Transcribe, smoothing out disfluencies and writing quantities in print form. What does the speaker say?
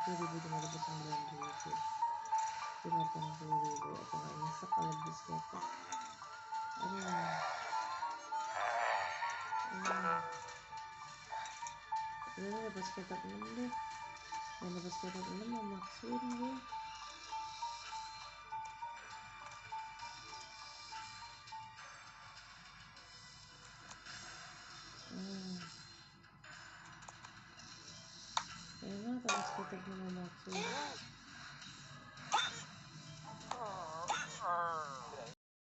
10.000, 5.000, 9.000, 80.000. Apa nggak nyesek kalau beli skater? Aduh. Udah dapat skater 6 deh. Dan dapat skater 6 mau maksuin gue. Enak dapat skater 6 mau maksuin.